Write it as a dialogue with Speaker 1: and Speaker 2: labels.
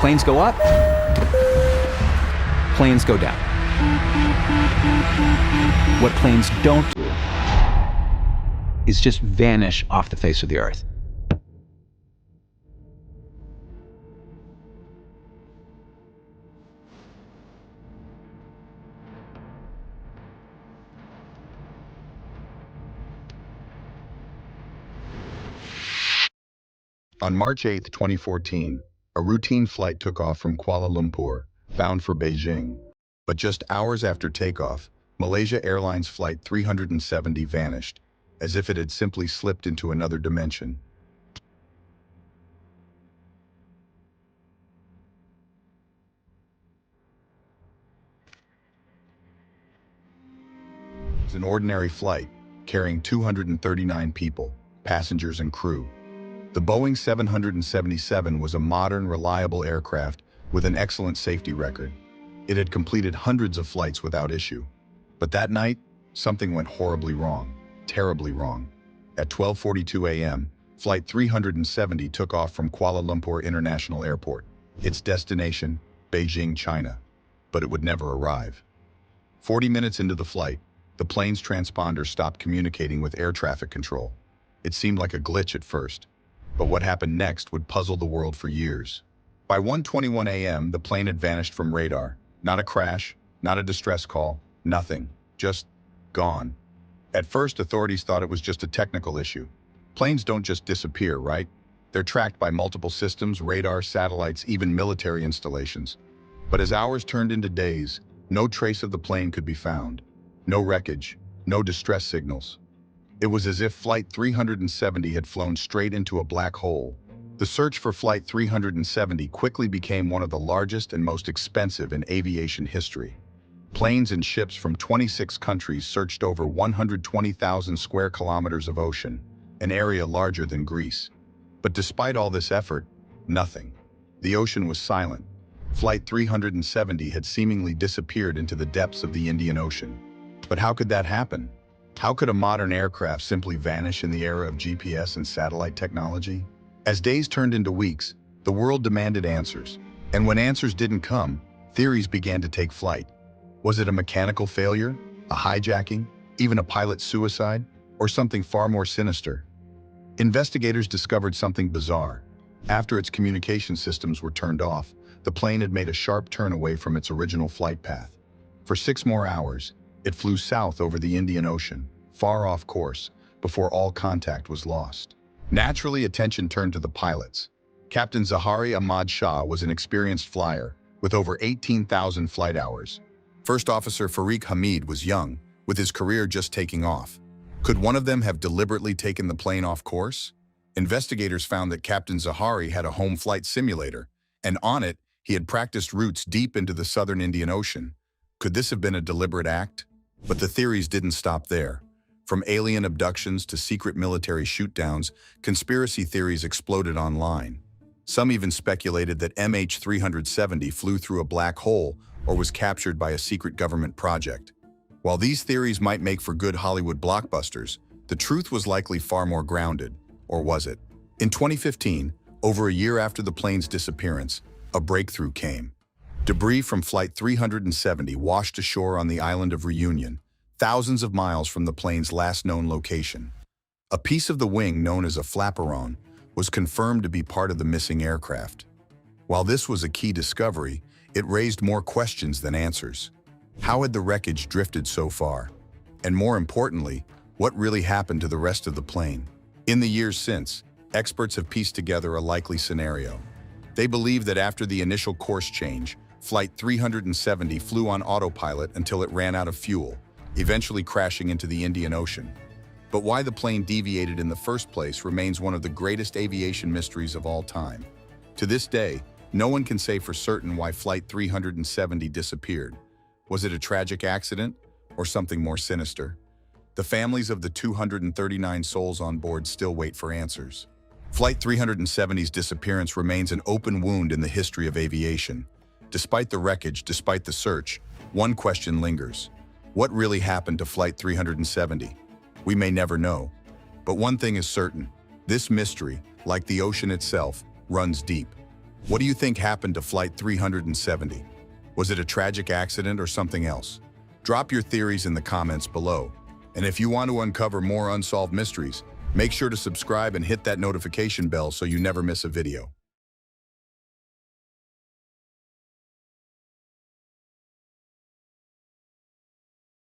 Speaker 1: Planes go up, planes go down. What planes don't do is just vanish off the face of the earth.
Speaker 2: On March 8, 2014, a routine flight took off from Kuala Lumpur, bound for Beijing. But just hours after takeoff, Malaysia Airlines Flight 370 vanished, as if it had simply slipped into another dimension. It was an ordinary flight, carrying 239 people, passengers and crew. The Boeing 777 was a modern, reliable aircraft with an excellent safety record. It had completed hundreds of flights without issue. But that night, something went horribly wrong, terribly wrong. At 12:42 a.m., Flight 370 took off from Kuala Lumpur International Airport, its destination, Beijing, China. But it would never arrive. 40 minutes into the flight, the plane's transponder stopped communicating with air traffic control. It seemed like a glitch at first. But what happened next would puzzle the world for years. By 1:21 a.m., the plane had vanished from radar. Not a crash, not a distress call, nothing. Just gone. At first, authorities thought it was just a technical issue. Planes don't just disappear, right? They're tracked by multiple systems, radar, satellites, even military installations. But as hours turned into days, no trace of the plane could be found. No wreckage, no distress signals. It was as if Flight 370 had flown straight into a black hole. The search for Flight 370 quickly became one of the largest and most expensive in aviation history. Planes and ships from 26 countries searched over 120,000 square kilometers of ocean, an area larger than Greece. But despite all this effort, nothing. The ocean was silent. Flight 370 had seemingly disappeared into the depths of the Indian Ocean. But how could that happen? How could a modern aircraft simply vanish in the era of GPS and satellite technology? As days turned into weeks, the world demanded answers. And when answers didn't come, theories began to take flight. Was it a mechanical failure, a hijacking, even a pilot's suicide, or something far more sinister? Investigators discovered something bizarre. After its communication systems were turned off, the plane had made a sharp turn away from its original flight path. For 6 more hours, it flew south over the Indian Ocean, far off course, before all contact was lost. Naturally, attention turned to the pilots. Captain Zahari Ahmad Shah was an experienced flyer, with over 18,000 flight hours. First Officer Farik Hamid was young, with his career just taking off. Could one of them have deliberately taken the plane off course? Investigators found that Captain Zahari had a home flight simulator, and on it, he had practiced routes deep into the southern Indian Ocean. Could this have been a deliberate act? But the theories didn't stop there. From alien abductions to secret military shootdowns, conspiracy theories exploded online. Some even speculated that MH370 flew through a black hole or was captured by a secret government project. While these theories might make for good Hollywood blockbusters, the truth was likely far more grounded. Or was it? In 2015, over a year after the plane's disappearance, a breakthrough came. Debris from Flight 370 washed ashore on the island of Reunion, thousands of miles from the plane's last known location. A piece of the wing known as a flaperon was confirmed to be part of the missing aircraft. While this was a key discovery, it raised more questions than answers. How had the wreckage drifted so far? And more importantly, what really happened to the rest of the plane? In the years since, experts have pieced together a likely scenario. They believe that after the initial course change, Flight 370 flew on autopilot until it ran out of fuel, eventually crashing into the Indian Ocean. But why the plane deviated in the first place remains one of the greatest aviation mysteries of all time. To this day, no one can say for certain why Flight 370 disappeared. Was it a tragic accident or something more sinister? The families of the 239 souls on board still wait for answers. Flight 370's disappearance remains an open wound in the history of aviation. Despite the wreckage, despite the search, one question lingers. What really happened to Flight 370? We may never know. But one thing is certain. This mystery, like the ocean itself, runs deep. What do you think happened to Flight 370? Was it a tragic accident or something else? Drop your theories in the comments below. And if you want to uncover more unsolved mysteries, make sure to subscribe and hit that notification bell so you never miss a video.